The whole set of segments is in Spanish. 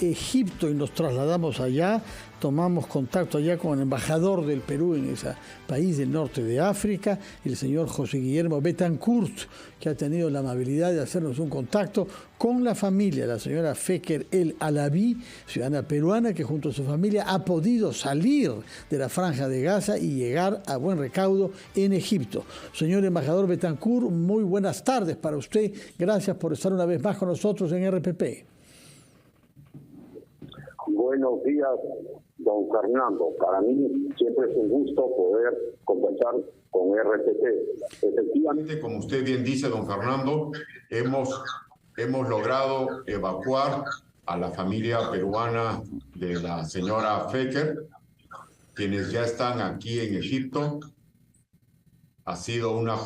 Egipto y nos trasladamos allá, tomamos contacto allá con el embajador del Perú en ese país del norte de África, el señor José Guillermo Betancourt, que ha tenido la amabilidad de hacernos un contacto con la familia, la señora Feker El Alaví, ciudadana peruana que junto a su familia ha podido salir de la Franja de Gaza y llegar a buen recaudo en Egipto. Señor embajador Betancourt, muy buenas tardes para usted. Gracias por estar una vez más con nosotros en RPP. Buenos días, don Fernando. Para mí siempre es un gusto poder conversar con RPP. Efectivamente, como usted bien dice, don Fernando, hemos logrado evacuar a la familia peruana de la señora Feker, quienes ya están aquí en Egipto. Ha sido una...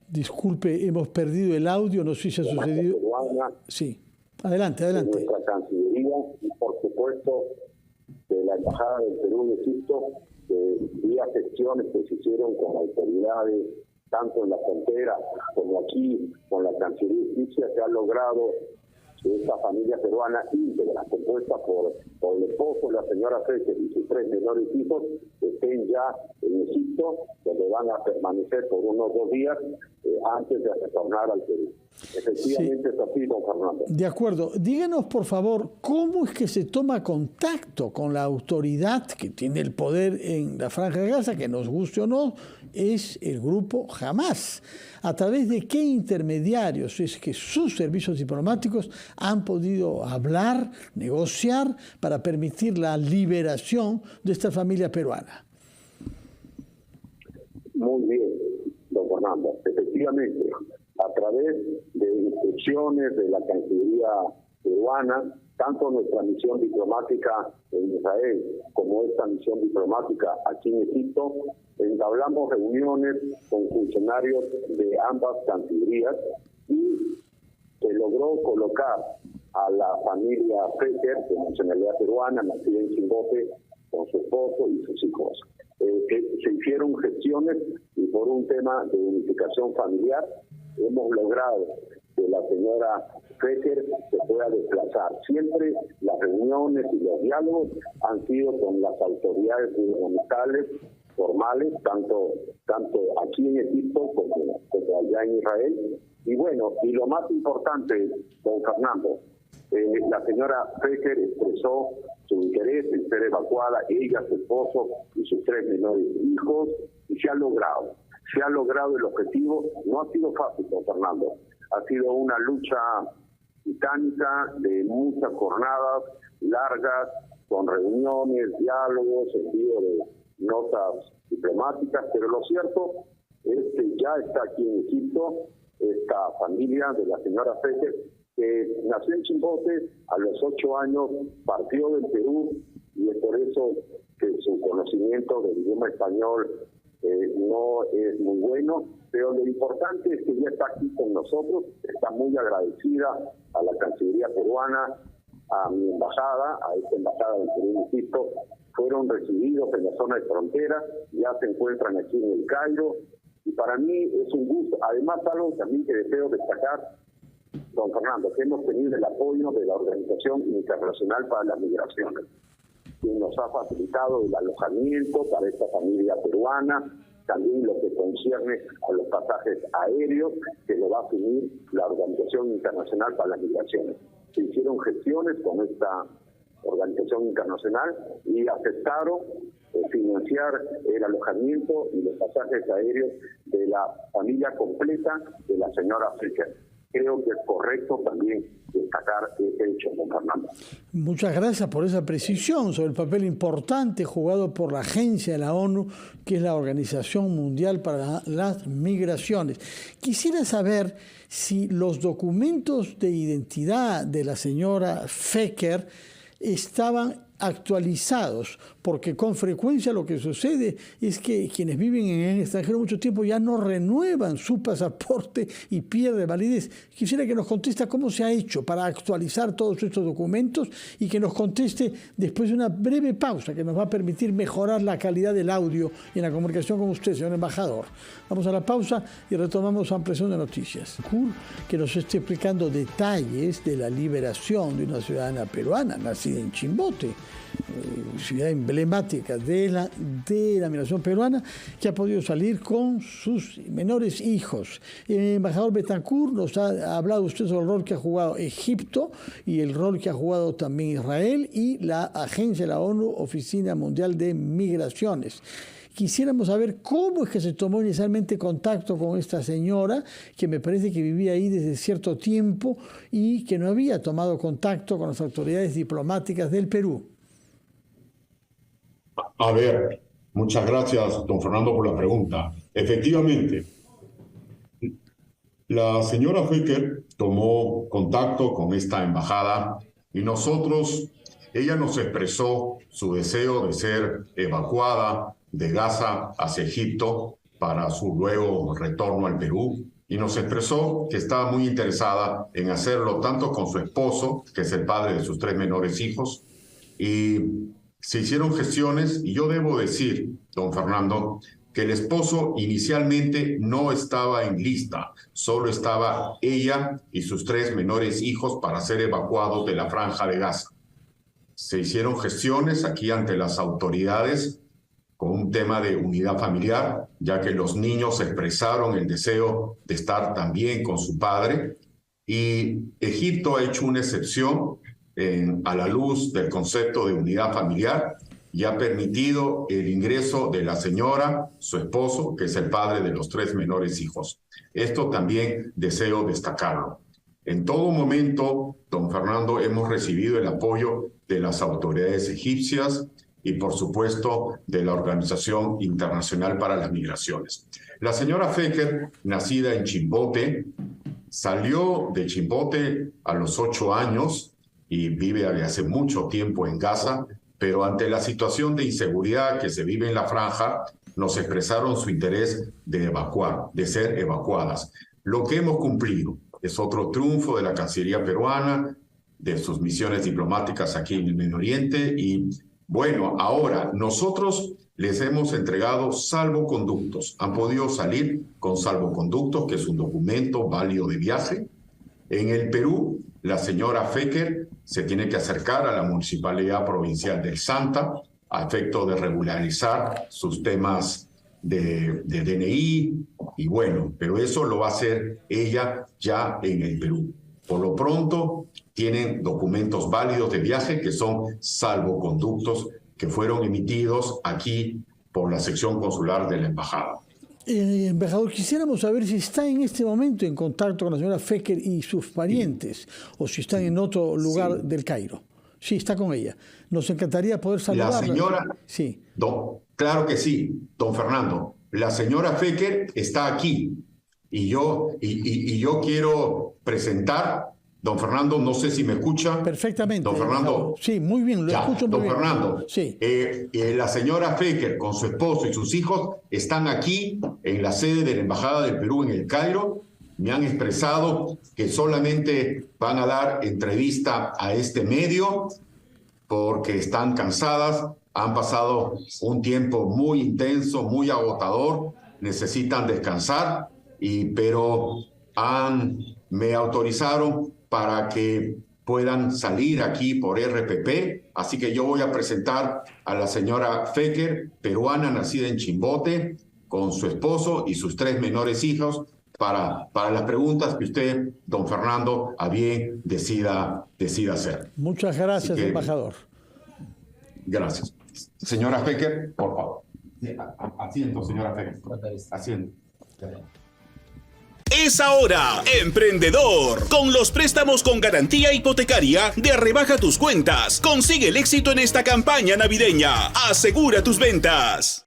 Disculpe, hemos perdido el audio, no sé si ha sucedido. Sí, adelante. De nuestra Cancillería y, por supuesto, de la Embajada del Perú en Egipto, vía gestiones que se hicieron con autoridades, tanto en la frontera como aquí, con la Cancillería egipcia, se ha logrado que esta familia peruana íntegra, compuesta por el esposo, la señora Feker y sus 3 menores hijos, estén ya en Egipto, donde van a permanecer por unos 2 días antes de retornar al Perú. Efectivamente, es así, don Fernando. De acuerdo. Díganos, por favor, ¿cómo es que se toma contacto con la autoridad que tiene el poder en la Franja de Gaza, que nos guste o no, es el grupo Hamás? ¿A través de qué intermediarios es que sus servicios diplomáticos han podido hablar, negociar para permitir la liberación de esta familia peruana? Muy bien, don Fernando. Efectivamente, a través de instrucciones de la Cancillería peruana, tanto nuestra misión diplomática en Israel como esta misión diplomática aquí en Egipto, entablamos reuniones con funcionarios de ambas cancillerías y se logró colocar a la familia Feker, de nacionalidad peruana, nacida en Chimbote, con su esposo y sus hijos. Se hicieron gestiones y por un tema de unificación familiar hemos logrado que la señora Feker se pueda desplazar. Siempre las reuniones y los diálogos han sido con las autoridades gubernamentales formales, tanto aquí en Egipto como allá en Israel. Y bueno, y lo más importante, don Fernando, la señora Feker expresó su interés en ser evacuada, ella, su esposo y sus 3 menores hijos, y se ha logrado el objetivo. No ha sido fácil, don Fernando, ha sido una lucha titánica de muchas jornadas largas, con reuniones, diálogos, envío de notas diplomáticas, pero lo cierto es que ya está aquí en Egipto esta familia de la señora Feker, que nació en Chimbote, a los 8 años partió del Perú, y es por eso que su conocimiento del idioma español no es muy bueno, pero lo importante es que ya está aquí con nosotros, está muy agradecida a la Cancillería peruana, a mi embajada, a esta embajada del Perú en Egipto. Fueron recibidos en la zona de frontera, ya se encuentran aquí en el Cairo, y para mí es un gusto. Además, algo también que deseo destacar, don Fernando, que hemos tenido el apoyo de la Organización Internacional para las Migraciones, que nos ha facilitado el alojamiento para esta familia peruana, también lo que concierne a los pasajes aéreos, que lo va a asumir la Organización Internacional para las Migraciones. Se hicieron gestiones con esta organización internacional y aceptaron financiar el alojamiento y los pasajes aéreos de la familia completa de la señora Feker. Creo que es correcto también destacar este hecho, don Fernando. Muchas gracias por esa precisión sobre el papel importante jugado por la agencia de la ONU, que es la Organización Mundial para las Migraciones. Quisiera saber si los documentos de identidad de la señora Feker estaban actualizados, porque con frecuencia lo que sucede es que quienes viven en el extranjero mucho tiempo ya no renuevan su pasaporte y pierde validez. Quisiera que nos conteste cómo se ha hecho para actualizar todos estos documentos y que nos conteste después de una breve pausa que nos va a permitir mejorar la calidad del audio y en la comunicación con usted, señor embajador. Vamos a la pausa y retomamos Ampliación de Noticias. Que nos esté explicando detalles de la liberación de una ciudadana peruana nacida en Chimbote, ciudad emblemática de la migración peruana, que ha podido salir con sus menores hijos. El embajador Betancourt nos ha hablado usted sobre el rol que ha jugado Egipto y el rol que ha jugado también Israel y la agencia de la ONU, Oficina Mundial de Migraciones. Quisiéramos saber cómo es que se tomó inicialmente contacto con esta señora, que me parece que vivía ahí desde cierto tiempo y que no había tomado contacto con las autoridades diplomáticas del Perú. A ver, muchas gracias, don Fernando, por la pregunta. Efectivamente, la señora Feker tomó contacto con esta embajada y ella nos expresó su deseo de ser evacuada de Gaza hacia Egipto para su luego retorno al Perú, y nos expresó que estaba muy interesada en hacerlo tanto con su esposo, que es el padre de sus 3 menores hijos, y se hicieron gestiones, y yo debo decir, don Fernando, que el esposo inicialmente no estaba en lista, solo estaba ella y sus 3 menores hijos para ser evacuados de la Franja de Gaza. Se hicieron gestiones aquí ante las autoridades con un tema de unidad familiar, ya que los niños expresaron el deseo de estar también con su padre, y Egipto ha hecho una excepción a la luz del concepto de unidad familiar y ha permitido el ingreso de la señora, su esposo, que es el padre de los 3 menores hijos. Esto también deseo destacarlo. En todo momento, don Fernando, hemos recibido el apoyo de las autoridades egipcias y, por supuesto, de la Organización Internacional para las Migraciones. La señora Feker, nacida en Chimbote, salió de Chimbote a los 8 años y vive desde hace mucho tiempo en Gaza, pero ante la situación de inseguridad que se vive en la franja, nos expresaron su interés de ser evacuadas. Lo que hemos cumplido es otro triunfo de la Cancillería peruana, de sus misiones diplomáticas aquí en el Medio Oriente, y bueno, ahora nosotros les hemos entregado salvoconductos. Han podido salir con salvoconductos, que es un documento válido de viaje. En el Perú, la señora Feker se tiene que acercar a la Municipalidad Provincial del Santa a efecto de regularizar sus temas de DNI, y bueno, pero eso lo va a hacer ella ya en el Perú. Por lo pronto, tienen documentos válidos de viaje que son salvoconductos que fueron emitidos aquí por la sección consular de la embajada. Embajador, quisiéramos saber si está en este momento en contacto con la señora Feker y sus parientes, o si están en otro lugar del Cairo. Sí, está con ella. Nos encantaría poder saludarla. La señora... Sí. Claro que sí, don Fernando. La señora Feker está aquí. Y yo quiero presentar, don Fernando, no sé si me escucha. Perfectamente. Don Fernando. Sí, muy bien, lo escucho muy bien. Don Fernando, sí. La señora Feker con su esposo y sus hijos están aquí en la sede de la Embajada del Perú en el Cairo. Me han expresado que solamente van a dar entrevista a este medio porque están cansadas, han pasado un tiempo muy intenso, muy agotador, necesitan descansar, pero me autorizaron para que puedan salir aquí por RPP, así que yo voy a presentar a la señora Feker, peruana, nacida en Chimbote, con su esposo y sus 3 menores hijos, para las preguntas que usted, don Fernando, a bien decida hacer. Muchas gracias, embajador. Gracias. Señora Feker, por favor. Asiento, señora Feker. Asiento. Es ahora, emprendedor. Con los préstamos con garantía hipotecaria de Rebaja tus Cuentas. Consigue el éxito en esta campaña navideña. Asegura tus ventas.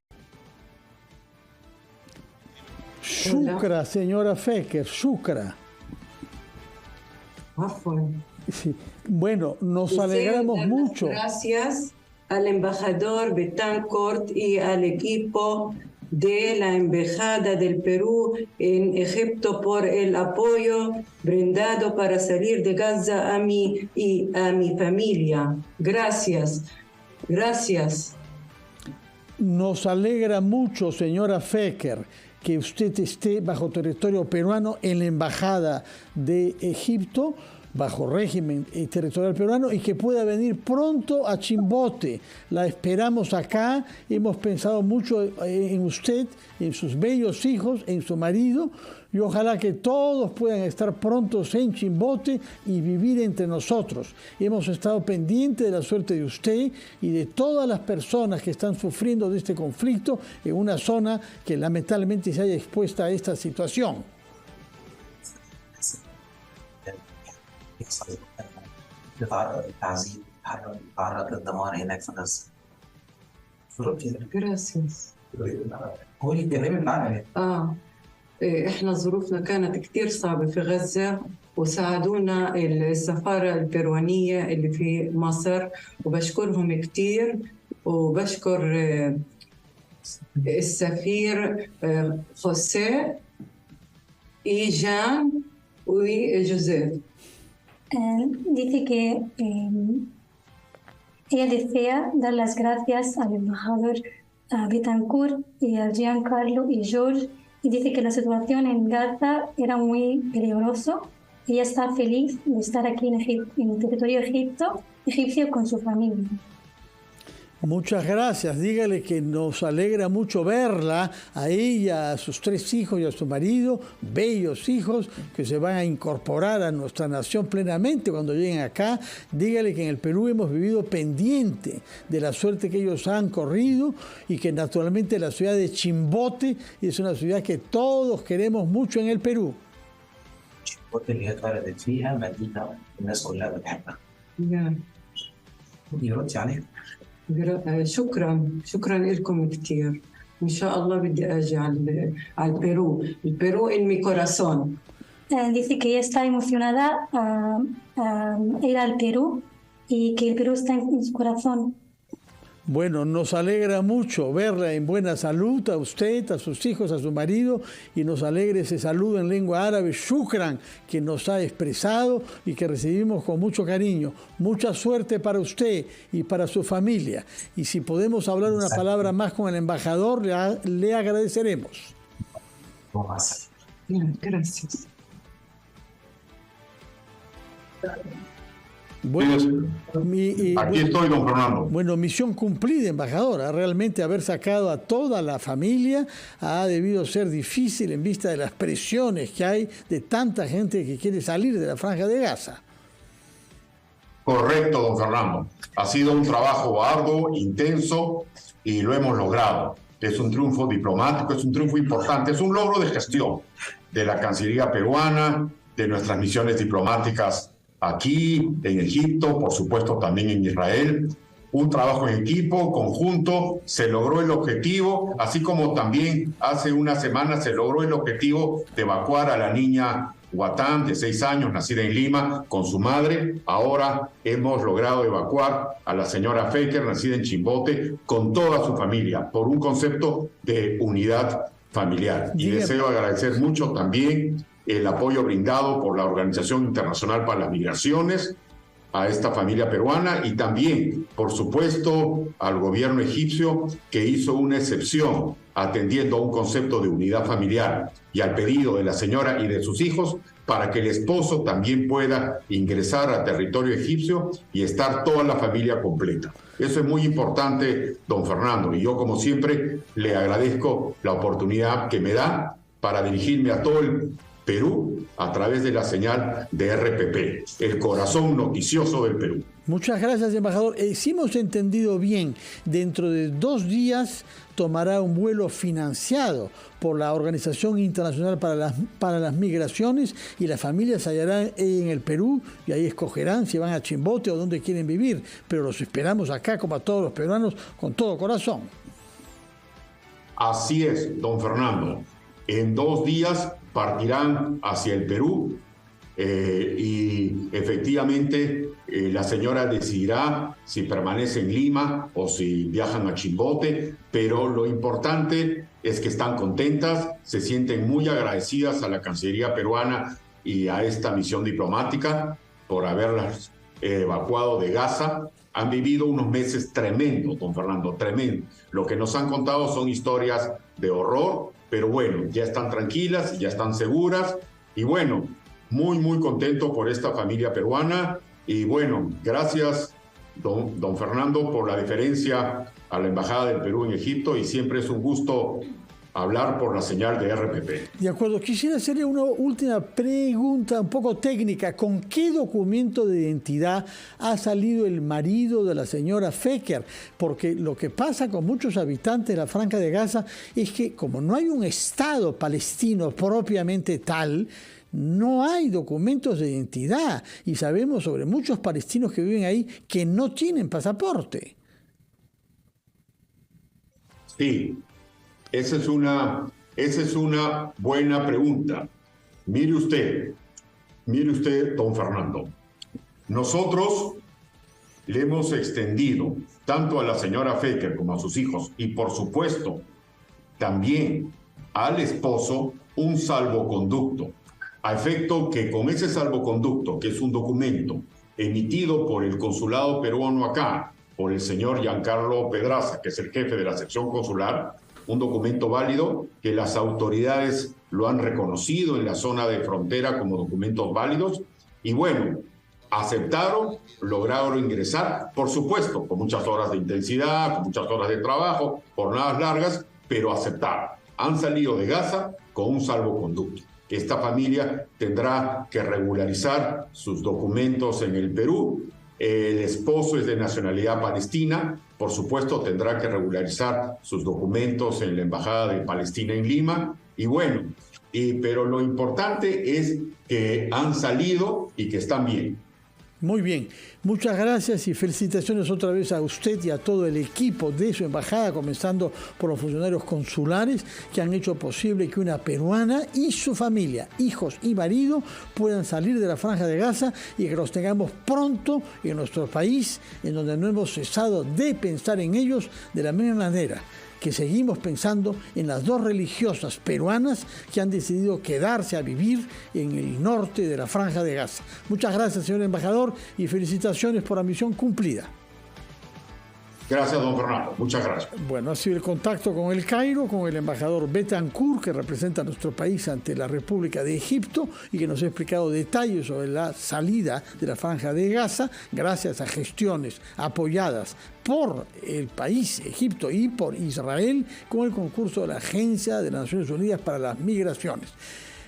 Shukra, señora Feker, shukra. Sí. Bueno, nos alegramos mucho. Gracias al embajador Betancourt y al equipo de la Embajada del Perú en Egipto por el apoyo brindado para salir de Gaza a mí y a mi familia. Gracias. Gracias. Nos alegra mucho, señora Feker, que usted esté bajo territorio peruano en la Embajada de Egipto, bajo régimen territorial peruano, y que pueda venir pronto a Chimbote. La esperamos acá. Hemos pensado mucho en usted, en sus bellos hijos, en su marido, y ojalá que todos puedan estar prontos en Chimbote y vivir entre nosotros. Hemos estado pendientes de la suerte de usted y de todas las personas que están sufriendo de este conflicto en una zona que lamentablemente se haya expuesta a esta situación. Gracias. احنا ظروفنا كانت كتير صعبة في غزة وساعدونا السفارة البيروانية اللي في مصر وبشكرهم كتير وبشكر السفير خوسيه إيجان وجوزيف. Dice que ella desea dar las gracias al embajador Betancourt y a Giancarlo y George, y dice que la situación en Gaza era muy peligrosa. Ella está feliz de estar aquí en el territorio egipcio con su familia. Muchas gracias. Dígale que nos alegra mucho verla, a ella, a sus 3 hijos y a su marido, bellos hijos que se van a incorporar a nuestra nación plenamente cuando lleguen acá. Dígale que en el Perú hemos vivido pendiente de la suerte que ellos han corrido y que naturalmente la ciudad de Chimbote es una ciudad que todos queremos mucho en el Perú. Chimbote اللي هي اتولدت فيها مدينة الناس كلها بتحبها. يرد عليها. شكرا لكم كتير. إن شاء الله بدي أجي على البيرو en mi corazón. Dice que ella está emocionada a ir al Perú y que el Perú está en su corazón. Bueno, nos alegra mucho verla en buena salud, a usted, a sus hijos, a su marido, y nos alegra ese saludo en lengua árabe, shukran, que nos ha expresado y que recibimos con mucho cariño. Mucha suerte para usted y para su familia. Y si podemos hablar una palabra más con el embajador, le agradeceremos. Gracias. Bueno, aquí estoy, don Fernando. Bueno, misión cumplida, embajadora. Realmente haber sacado a toda la familia ha debido ser difícil en vista de las presiones que hay de tanta gente que quiere salir de la Franja de Gaza. Correcto, don Fernando. Ha sido un trabajo arduo, intenso, y lo hemos logrado. Es un triunfo diplomático, es un triunfo importante, es un logro de gestión de la Cancillería peruana, de nuestras misiones diplomáticas aquí, en Egipto, por supuesto también en Israel. Un trabajo en equipo, conjunto, se logró el objetivo, así como también hace una semana se logró el objetivo de evacuar a la niña Guatán, de 6 años, nacida en Lima, con su madre. Ahora hemos logrado evacuar a la señora Feker, nacida en Chimbote, con toda su familia, por un concepto de unidad familiar. Y deseo agradecer mucho también el apoyo brindado por la Organización Internacional para las Migraciones a esta familia peruana y también, por supuesto, al gobierno egipcio, que hizo una excepción atendiendo a un concepto de unidad familiar y al pedido de la señora y de sus hijos para que el esposo también pueda ingresar a territorio egipcio y estar toda la familia completa. Eso es muy importante, don Fernando, y yo, como siempre, le agradezco la oportunidad que me da para dirigirme a todo el Perú a través de la señal de RPP, el corazón noticioso del Perú. Muchas gracias, embajador. Si hemos entendido bien, dentro de 2 días tomará un vuelo financiado por la Organización Internacional para las Migraciones y las familias se hallarán en el Perú y ahí escogerán si van a Chimbote o dónde quieren vivir. Pero los esperamos acá, como a todos los peruanos, con todo corazón. Así es, don Fernando. En 2 días partirán hacia el Perú y efectivamente la señora decidirá si permanece en Lima o si viajan a Chimbote, pero lo importante es que están contentas, se sienten muy agradecidas a la Cancillería peruana y a esta misión diplomática por haberlas evacuado de Gaza. Han vivido unos meses tremendos, don Fernando, tremendos. Lo que nos han contado son historias de horror, pero bueno, ya están tranquilas, ya están seguras y bueno, muy contento por esta familia peruana y bueno, gracias don Fernando por la deferencia a la Embajada del Perú en Egipto y siempre es un gusto hablar por la señal de RPP. De acuerdo, quisiera hacerle una última pregunta un poco técnica. ¿Con qué documento de identidad ha salido el marido de la señora Feker? Porque lo que pasa con muchos habitantes de la Franja de Gaza es que como no hay un Estado palestino propiamente tal, no hay documentos de identidad y sabemos sobre muchos palestinos que viven ahí que no tienen pasaporte. Sí. Esa es una buena pregunta. Mire usted, don Fernando. Nosotros le hemos extendido tanto a la señora Feker como a sus hijos y por supuesto también al esposo un salvoconducto. A efecto que con ese salvoconducto, que es un documento emitido por el consulado peruano acá, por el señor Giancarlo Pedraza, que es el jefe de la sección consular, un documento válido que las autoridades lo han reconocido en la zona de frontera como documentos válidos y bueno, aceptaron, lograron ingresar, por supuesto, con muchas horas de intensidad, con muchas horas de trabajo, jornadas largas, pero aceptaron. Han salido de Gaza con un salvoconducto. Esta familia tendrá que regularizar sus documentos en el Perú. El esposo es de nacionalidad palestina, por supuesto tendrá que regularizar sus documentos en la Embajada de Palestina en Lima, y bueno, pero lo importante es que han salido y que están bien. Muy bien, muchas gracias y felicitaciones otra vez a usted y a todo el equipo de su embajada, comenzando por los funcionarios consulares que han hecho posible que una peruana y su familia, hijos y marido, puedan salir de la Franja de Gaza y que los tengamos pronto en nuestro país, en donde no hemos cesado de pensar en ellos de la misma manera que seguimos pensando en las dos religiosas peruanas que han decidido quedarse a vivir en el norte de la Franja de Gaza. Muchas gracias, señor embajador, y felicitaciones por la misión cumplida. Gracias, don Fernando. Muchas gracias. Bueno, ha sido el contacto con el Cairo, con el embajador Betancourt, que representa a nuestro país ante la República de Egipto y que nos ha explicado detalles sobre la salida de la Franja de Gaza, gracias a gestiones apoyadas por el país, Egipto, y por Israel, con el concurso de la Agencia de las Naciones Unidas para las Migraciones.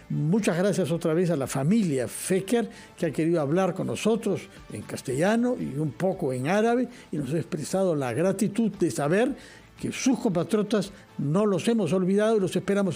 Muchas gracias otra vez a la familia Feker, que ha querido hablar con nosotros en castellano y un poco en árabe, y nos ha expresado la gratitud de saber que sus compatriotas no los hemos olvidado y los esperamos